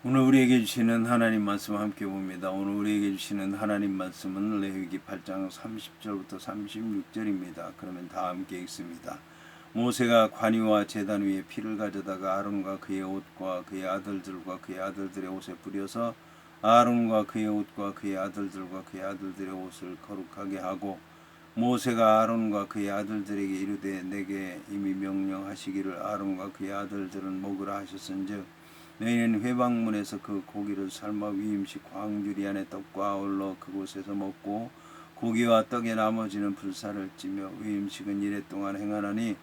오늘 우리에게 주시는 하나님 말씀 함께 봅니다. 오늘 우리에게 주시는 하나님 말씀은 레위기 8장 30절부터 36절입니다. 그러면 다 함께 읽습니다. 모세가 관유와 제단 위에 피를 가져다가 아론과 그의 옷과 그의 아들들과 그의 아들들의 옷에 뿌려서 아론과 그의 옷과 그의 아들들과 그의 아들들의 옷을 거룩하게 하고, 모세가 아론과 그의 아들들에게 이르되 내게 이미 명령하시기를 아론과 그의 아들들은 먹으라 하셨은즉 너희는 회방문에서 그 고기를 삶아 위임식 광주리 안에 떡과 아울러 그곳에서 먹고 고기와 떡의 나머지는 불사를 찌며 위임식은 이래 동안 행하나니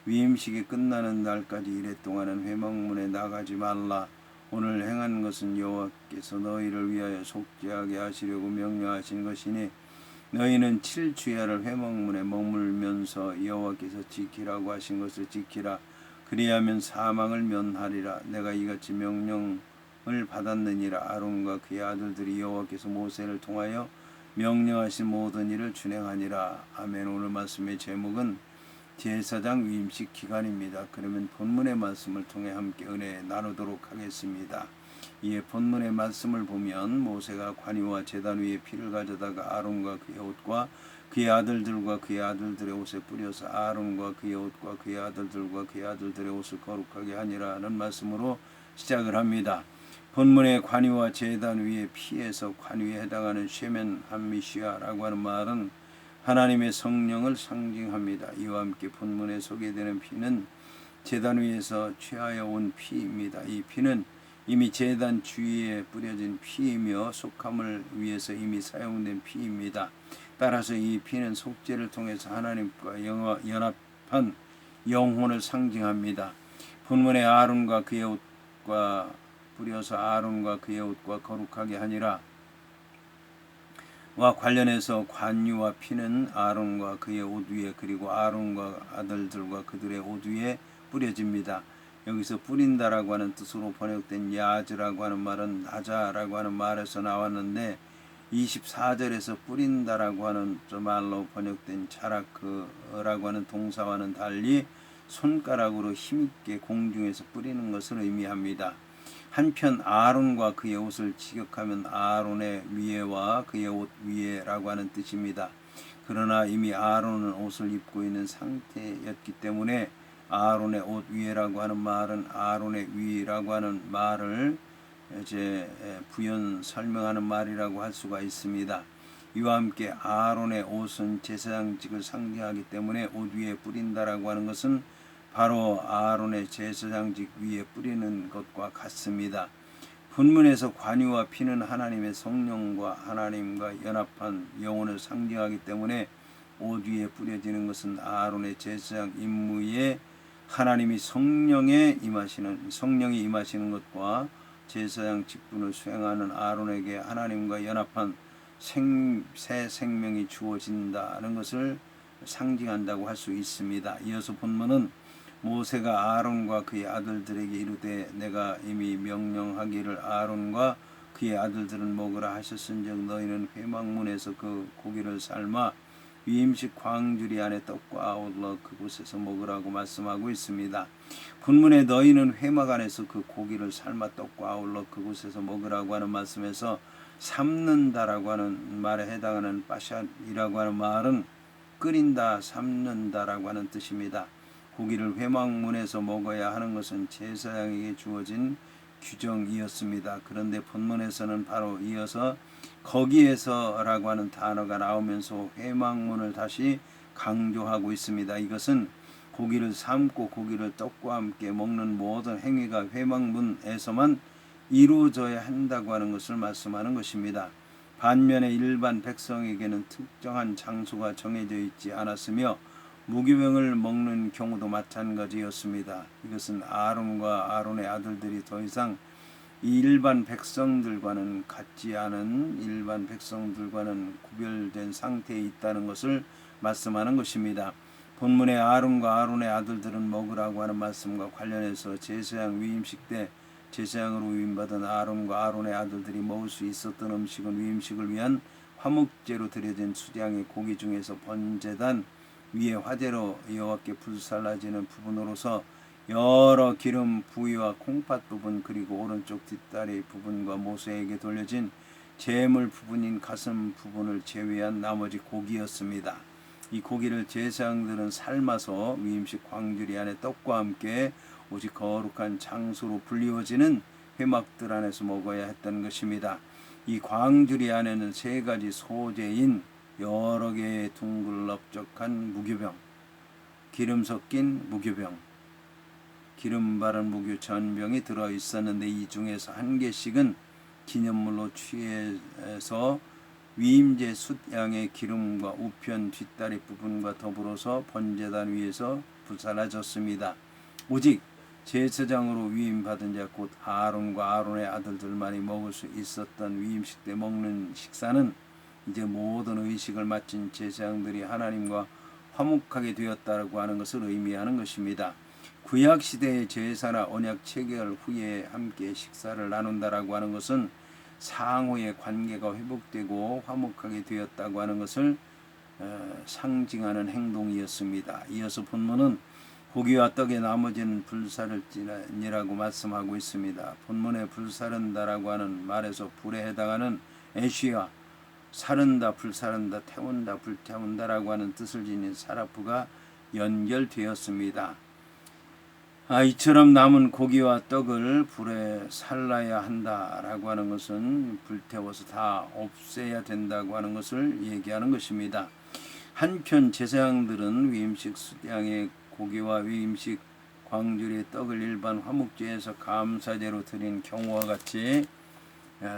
위임식이 끝나는 날까지 이래 동안은 회막문에 나가지 말라. 오늘 행한 것은 여호와께서 너희를 위하여 속죄하게 하시려고 명령하신 것이니 너희는 7주야를 회막문에 머물면서 여호와께서 지키라고 하신 것을 지키라. 그리하면 사망을 면하리라. 내가 이같이 명령을 받았느니라. 아론과 그의 아들들이 여호와께서 모세를 통하여 명령하신 모든 일을 준행하니라. 아멘. 오늘 말씀의 제목은 제사장 위임식 기간입니다. 그러면 본문의 말씀을 통해 함께 은혜 나누도록 하겠습니다. 이에 본문의 말씀을 보면 모세가 관유와 제단 위에 피를 가져다가 아론과 그의 옷과 그의 아들들과 그의 아들들의 옷에 뿌려서 아론과 그의 옷과 그의 아들들과 그의 아들들의 옷을 거룩하게 하니라는 말씀으로 시작을 합니다. 본문의 관유와 제단 위에 피에서 관유에 해당하는 쉐멘 함미시아라고 하는 말은 하나님의 성령을 상징합니다. 이와 함께 본문에 소개되는 피는 제단 위에서 취하여 온 피입니다. 이 피는 이미 제단 주위에 뿌려진 피이며 속함을 위해서 이미 사용된 피입니다. 따라서 이 피는 속죄를 통해서 하나님과 연합한 영혼을 상징합니다. 본문의 아론과 그의 옷과 뿌려서 아론과 그의 옷과 거룩하게 하니라 와 관련해서 관유와 피는 아론과 그의 옷 위에 그리고 아론과 아들들과 그들의 옷 위에 뿌려집니다. 여기서 뿌린다라고 하는 뜻으로 번역된 야즈라고 하는 말은 나자라고 하는 말에서 나왔는데 24절에서 뿌린다라고 하는 말로 번역된 자라크라고 하는 동사와는 달리 손가락으로 힘있게 공중에서 뿌리는 것을 의미합니다. 한편 아론과 그의 옷을 직역하면 아론의 위에와 그의 옷 위에라고 하는 뜻입니다. 그러나 이미 아론은 옷을 입고 있는 상태였기 때문에 아론의 옷 위에라고 하는 말은 아론의 위라고 하는 말을 이제 부연 설명하는 말이라고 할 수가 있습니다. 이와 함께 아론의 옷은 제사장직을 상징하기 때문에 옷 위에 뿌린다라고 하는 것은 바로 아론의 제사장직 위에 뿌리는 것과 같습니다. 본문에서 관유와 피는 하나님의 성령과 하나님과 연합한 영혼을 상징하기 때문에 옷 위에 뿌려지는 것은 아론의 제사장 임무에 하나님이 성령이 임하시는 것과 제사장 직분을 수행하는 아론에게 하나님과 연합한 새 생명이 주어진다는 것을 상징한다고 할 수 있습니다. 이어서 본문은 모세가 아론과 그의 아들들에게 이르되 내가 이미 명령하기를 아론과 그의 아들들은 먹으라 하셨은즉 너희는 회막문에서 그 고기를 삶아 위임식 광주리 안에 떡과 아울러 그곳에서 먹으라고 말씀하고 있습니다. 본문에 너희는 회막 안에서 그 고기를 삶아 떡과 아울러 그곳에서 먹으라고 하는 말씀에서 삶는다라고 하는 말에 해당하는 빠샷이라고 하는 말은 끓인다, 삶는다라고 하는 뜻입니다. 고기를 회막문에서 먹어야 하는 것은 제사장에게 주어진 규정이었습니다. 그런데 본문에서는 바로 이어서 거기에서라고 하는 단어가 나오면서 회막문을 다시 강조하고 있습니다. 이것은 고기를 삶고 고기를 떡과 함께 먹는 모든 행위가 회막문에서만 이루어져야 한다고 하는 것을 말씀하는 것입니다. 반면에 일반 백성에게는 특정한 장소가 정해져 있지 않았으며 무교병을 먹는 경우도 마찬가지였습니다. 이것은 아론과 아론의 아들들이 더 이상 일반 백성들과는 같지 않은 일반 백성들과는 구별된 상태에 있다는 것을 말씀하는 것입니다. 본문의 아론과 아론의 아들들은 먹으라고 하는 말씀과 관련해서 제사장 위임식 때 제사장으로 위임받은 아론과 아론의 아들들이 먹을 수 있었던 음식은 위임식을 위한 화목제로 드려진 수량의 고기 중에서 번제단 위에 화제로 여호와께 불살라지는 부분으로서 여러 기름 부위와 콩팥 부분 그리고 오른쪽 뒷다리 부분과 모세에게 돌려진 제물 부분인 가슴 부분을 제외한 나머지 고기였습니다. 이 고기를 제사장들은 삶아서 위임식 광주리 안에 떡과 함께 오직 거룩한 장소로 불리워지는 회막들 안에서 먹어야 했던 것입니다. 이 광주리 안에는 세 가지 소재인 여러 개의 둥글럽적한 무교병, 기름 섞인 무교병, 기름 바른 무교 전병이 들어 있었는데 이 중에서 한 개씩은 기념물로 취해서 위임제 숫양의 기름과 우편 뒷다리 부분과 더불어서 번제단 위에서 불살라졌습니다. 오직 제사장으로 위임받은 자 곧 아론과 아론의 아들들만이 먹을 수 있었던 위임식 때 먹는 식사는 이제 모든 의식을 마친 제사장들이 하나님과 화목하게 되었다고 하는 것을 의미하는 것입니다. 구약시대의 제사나 언약 체결 후에 함께 식사를 나눈다라고 하는 것은 상호의 관계가 회복되고 화목하게 되었다고 하는 것을 상징하는 행동이었습니다. 이어서 본문은 고기와 떡의 나머지는 불사를지니라고 말씀하고 있습니다. 본문에 불사른다라고 하는 말에서 불에 해당하는 애쉬와 사른다, 불사른다, 태운다, 불태운다라고 하는 뜻을 지닌 사라프가 연결되었습니다. 이처럼 남은 고기와 떡을 불에 살라야 한다라고 하는 것은 불태워서 다 없애야 된다고 하는 것을 얘기하는 것입니다. 한편 제사장들은 위임식 숫양의 고기와 위임식 광주리의 떡을 일반 화목제에서 감사제로 드린 경우와 같이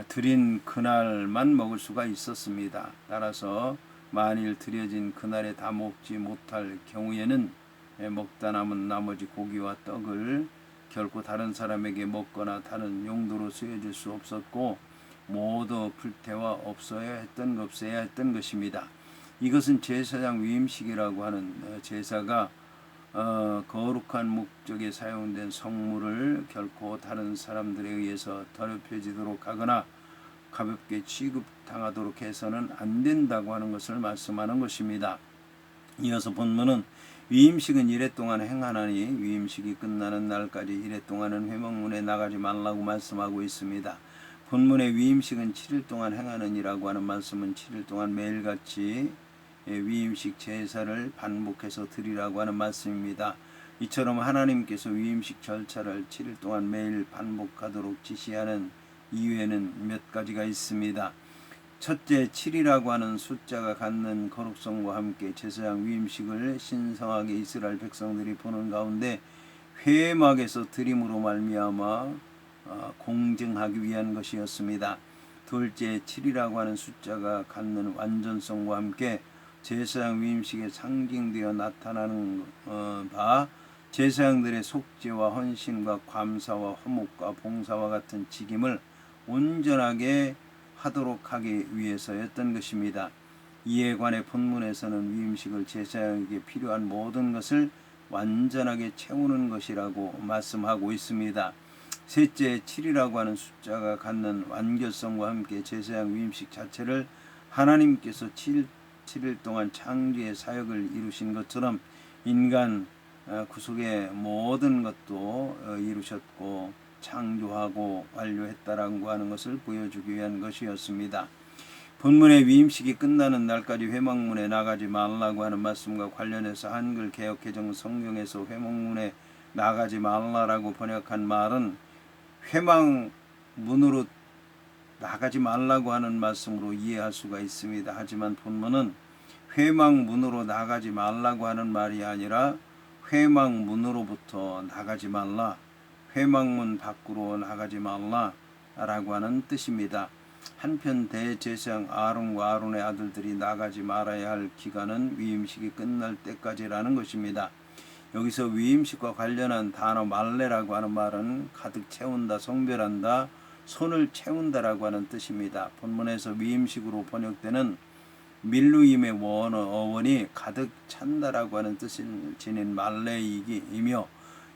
드린 그날만 먹을 수가 있었습니다. 따라서 만일 드려진 그날에 다 먹지 못할 경우에는 먹다 남은 나머지 고기와 떡을 결코 다른 사람에게 먹거나 다른 용도로 쓰여질 수 없었고 모두 불태워 없어야 했던 것입니다. 이것은 제사장 위임식이라고 하는 제사가 거룩한 목적에 사용된 성물을 결코 다른 사람들에 의해서 더럽혀지도록 하거나 가볍게 취급당하도록 해서는 안 된다고 하는 것을 말씀하는 것입니다. 이어서 본문은 위임식은 이래 동안 행하나니 위임식이 끝나는 날까지 이래 동안은 회막문에 나가지 말라고 말씀하고 있습니다. 본문의 위임식은 7일 동안 행하느니라고 하는 말씀은 7일 동안 매일같이 위임식 제사를 반복해서 드리라고 하는 말씀입니다. 이처럼 하나님께서 위임식 절차를 7일 동안 매일 반복하도록 지시하는 이유에는 몇 가지가 있습니다. 첫째, 7이라고 하는 숫자가 갖는 거룩성과 함께 제사장 위임식을 신성하게 이스라엘 백성들이 보는 가운데 회막에서 드림으로 말미암아 공증하기 위한 것이었습니다. 둘째, 7이라고 하는 숫자가 갖는 완전성과 함께 제사장 위임식에 상징되어 나타나는 바 제사장들의 속죄와 헌신과 감사와 화목과 봉사와 같은 직임을 온전하게 하도록 하기 위해서였던 것입니다. 이에 관해 본문에서는 위임식을 제사장에게 필요한 모든 것을 완전하게 채우는 것이라고 말씀하고 있습니다. 셋째, 7이라고 하는 숫자가 갖는 완결성과 함께 제사장 위임식 자체를 하나님께서 7일 동안 창조의 사역을 이루신 것처럼 인간 구속의 모든 것도 이루셨고 창조하고 완료했다라고 하는 것을 보여주기 위한 것이었습니다. 본문의 위임식이 끝나는 날까지 회막문에 나가지 말라고 하는 말씀과 관련해서 한글 개역개정 성경에서 회막문에 나가지 말라라고 번역한 말은 회막문으로 나가지 말라고 하는 말씀으로 이해할 수가 있습니다. 하지만 본문은 회막문으로 나가지 말라고 하는 말이 아니라 회막문으로부터 나가지 말라, 회막문 밖으로 나가지 말라라고 하는 뜻입니다. 한편 대제사장 아론과 아론의 아들들이 나가지 말아야 할 기간은 위임식이 끝날 때까지라는 것입니다. 여기서 위임식과 관련한 단어 말레라고 하는 말은 가득 채운다, 성별한다, 손을 채운다라고 하는 뜻입니다. 본문에서 위임식으로 번역되는 밀루임의 어원이 가득 찬다라고 하는 뜻을 지닌 말레이기이며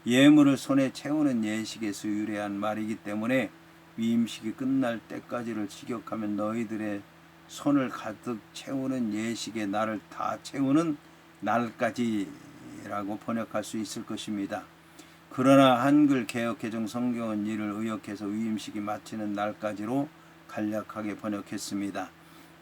예물을 손에 채우는 예식에서 유래한 말이기 때문에 위임식이 끝날 때까지를 직역하면 너희들의 손을 가득 채우는 예식의 날을 다 채우는 날까지라고 번역할 수 있을 것입니다. 그러나 한글 개역 개정 성경은 이를 의역해서 위임식이 마치는 날까지로 간략하게 번역했습니다.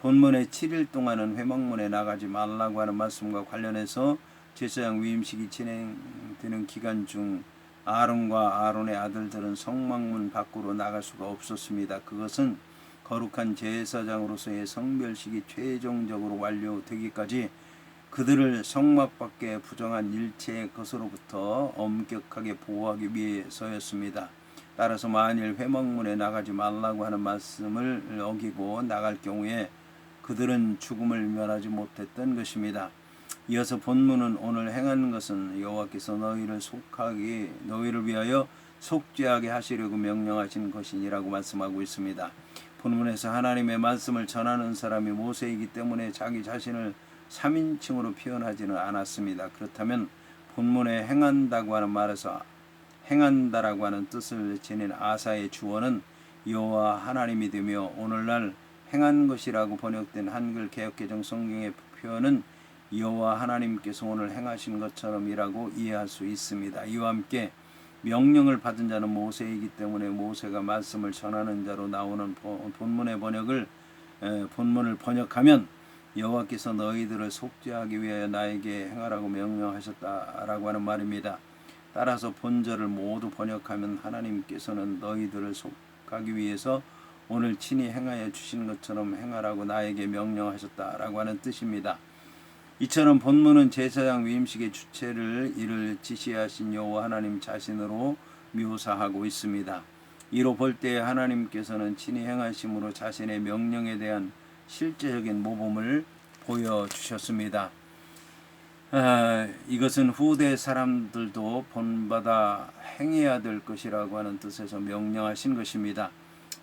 본문의 7일 동안은 회막문에 나가지 말라고 하는 말씀과 관련해서 제사장 위임식이 진행되는 기간 중 아론과 아론의 아들들은 성막문 밖으로 나갈 수가 없었습니다. 그것은 거룩한 제사장으로서의 성별식이 최종적으로 완료되기까지 그들을 성막 밖에 부정한 일체의 것으로부터 엄격하게 보호하기 위해서였습니다. 따라서 만일 회막문에 나가지 말라고 하는 말씀을 어기고 나갈 경우에 그들은 죽음을 면하지 못했던 것입니다. 이어서 본문은 오늘 행한 것은 여호와께서 너희를 위하여 속죄하게 하시려고 명령하신 것이니라고 말씀하고 있습니다. 본문에서 하나님의 말씀을 전하는 사람이 모세이기 때문에 자기 자신을 3인칭으로 표현하지는 않았습니다. 그렇다면 본문에 행한다고 하는 말에서 행한다라고 하는 뜻을 지닌 아사의 주어는 여호와 하나님이 되며 오늘날 행한 것이라고 번역된 한글 개역개정 성경의 표현은 여호와 하나님께서 오늘 행하신 것처럼이라고 이해할 수 있습니다. 이와 함께 명령을 받은 자는 모세이기 때문에 모세가 말씀을 전하는 자로 나오는 본문을 번역하면 여호와께서 너희들을 속죄하기 위하여 나에게 행하라고 명령하셨다라고 하는 말입니다. 따라서 본절을 모두 번역하면 하나님께서는 너희들을 속하기 위해서 오늘 친히 행하여 주신 것처럼 행하라고 나에게 명령하셨다라고 하는 뜻입니다. 이처럼 본문은 제사장 위임식의 주체를 이를 지시하신 여호와 하나님 자신으로 묘사하고 있습니다. 이로 볼 때 하나님께서는 친히 행하심으로 자신의 명령에 대한 실제적인 모범을 보여주셨습니다. 이것은 후대 사람들도 본받아 행해야 될 것이라고 하는 뜻에서 명령하신 것입니다.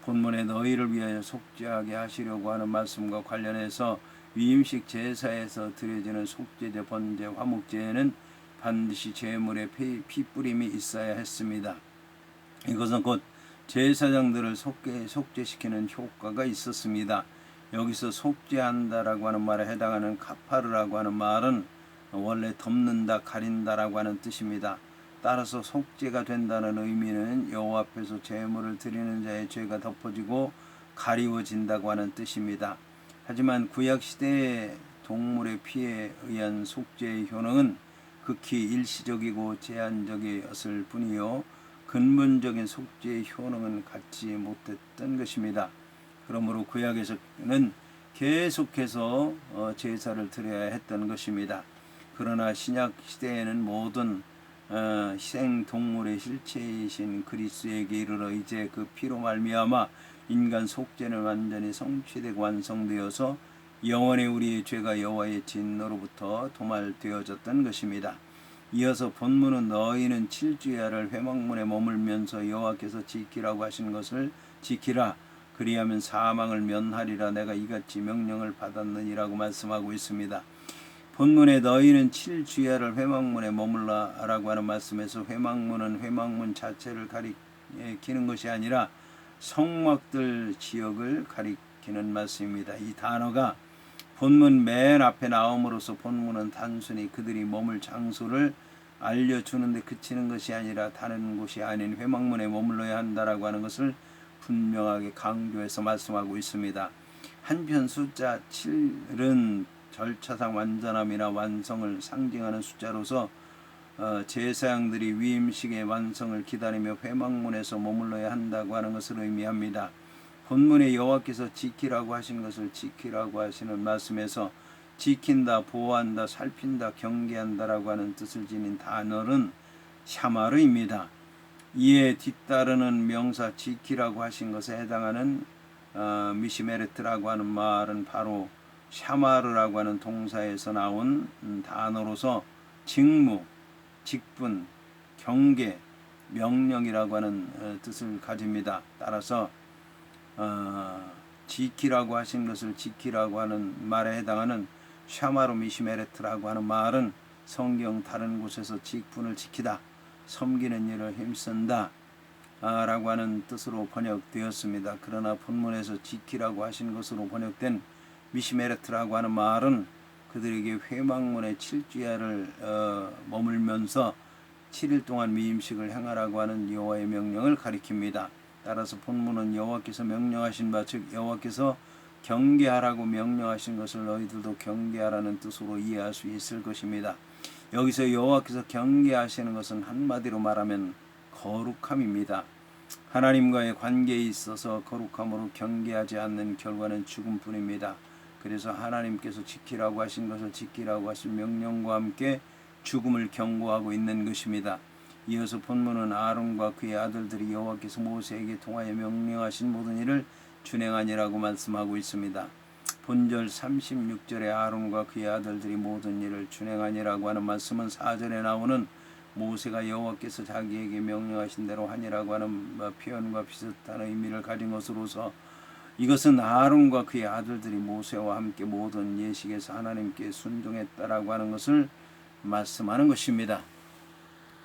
본문에 너희를 위하여 속죄하게 하시려고 하는 말씀과 관련해서 위임식 제사에서 드려지는 속죄제, 번제, 화목제에는 반드시 제물의 피 뿌림이 있어야 했습니다. 이것은 곧 제사장들을 속죄시키는 효과가 있었습니다. 여기서 속죄한다라고 하는 말에 해당하는 카파르라고 하는 말은 원래 덮는다, 가린다라고 하는 뜻입니다. 따라서 속죄가 된다는 의미는 여호와 앞에서 제물을 드리는 자의 죄가 덮어지고 가리워진다고 하는 뜻입니다. 하지만 구약시대의 동물의 피에 의한 속죄의 효능은 극히 일시적이고 제한적이었을 뿐이요 근본적인 속죄의 효능은 갖지 못했던 것입니다. 그러므로 구약에서는 계속해서 제사를 드려야 했던 것입니다. 그러나 신약 시대에는 모든 희생 동물의 실체이신 그리스도에게 이르러 이제 그 피로 말미암아 인간 속죄는 완전히 성취되고 완성되어서 영원히 우리의 죄가 여호와의 진노로부터 도말되어졌던 것입니다. 이어서 본문은 너희는 7주야를 회막문에 머물면서 여호와께서 지키라고 하신 것을 지키라. 그리하면 사망을 면하리라. 내가 이같이 명령을 받았느니라고 말씀하고 있습니다. 본문에 너희는 7주야를 회막문에 머물라라고 하는 말씀에서 회막문은 회막문 자체를 가리키는 것이 아니라 성막들 지역을 가리키는 말씀입니다. 이 단어가 본문 맨 앞에 나옴으로써 본문은 단순히 그들이 머물 장소를 알려주는데 그치는 것이 아니라 다른 곳이 아닌 회막문에 머물러야 한다라고 하는 것을 분명하게 강조해서 말씀하고 있습니다. 한편 숫자 7은 절차상 완전함이나 완성을 상징하는 숫자로서 제사장들이 위임식의 완성을 기다리며 회막문에서 머물러야 한다고 하는 것을 의미합니다. 본문에 여호와께서 지키라고 하신 것을 지키라고 하시는 말씀에서 지킨다, 보호한다, 살핀다, 경계한다라고 하는 뜻을 지닌 단어는 샤마르입니다. 이에 뒤따르는 명사 지키라고 하신 것에 해당하는 미시메레트라고 하는 말은 바로 샤마르라고 하는 동사에서 나온 단어로서 직무, 직분, 경계, 명령이라고 하는 뜻을 가집니다. 따라서 지키라고 하신 것을 지키라고 하는 말에 해당하는 샤마르 미시메레트라고 하는 말은 성경 다른 곳에서 직분을 지키다, 섬기는 일을 힘쓴다 라고 하는 뜻으로 번역되었습니다. 그러나 본문에서 지키라고 하신 것으로 번역된 미시메레트라고 하는 말은 그들에게 회막문의 7주야를 머물면서 7일 동안 미임식을 행하라고 하는 여호와의 명령을 가리킵니다. 따라서 본문은 여호와께서 명령하신 바 즉 여호와께서 경계하라고 명령하신 것을 너희들도 경계하라는 뜻으로 이해할 수 있을 것입니다. 여기서 여호와께서 경계하시는 것은 한마디로 말하면 거룩함입니다. 하나님과의 관계에 있어서 거룩함으로 경계하지 않는 결과는 죽음뿐입니다. 그래서 하나님께서 지키라고 하신 것을 지키라고 하신 명령과 함께 죽음을 경고하고 있는 것입니다. 이어서 본문은 아론과 그의 아들들이 여호와께서 모세에게 통하여 명령하신 모든 일을 준행하니라고 말씀하고 있습니다. 본절 36절에 아론과 그의 아들들이 모든 일을 준행하니라고 하는 말씀은 4절에 나오는 모세가 여호와께서 자기에게 명령하신 대로 하니라고 하는 표현과 비슷한 의미를 가진 것으로서 이것은 아론과 그의 아들들이 모세와 함께 모든 예식에서 하나님께 순종했다라고 하는 것을 말씀하는 것입니다.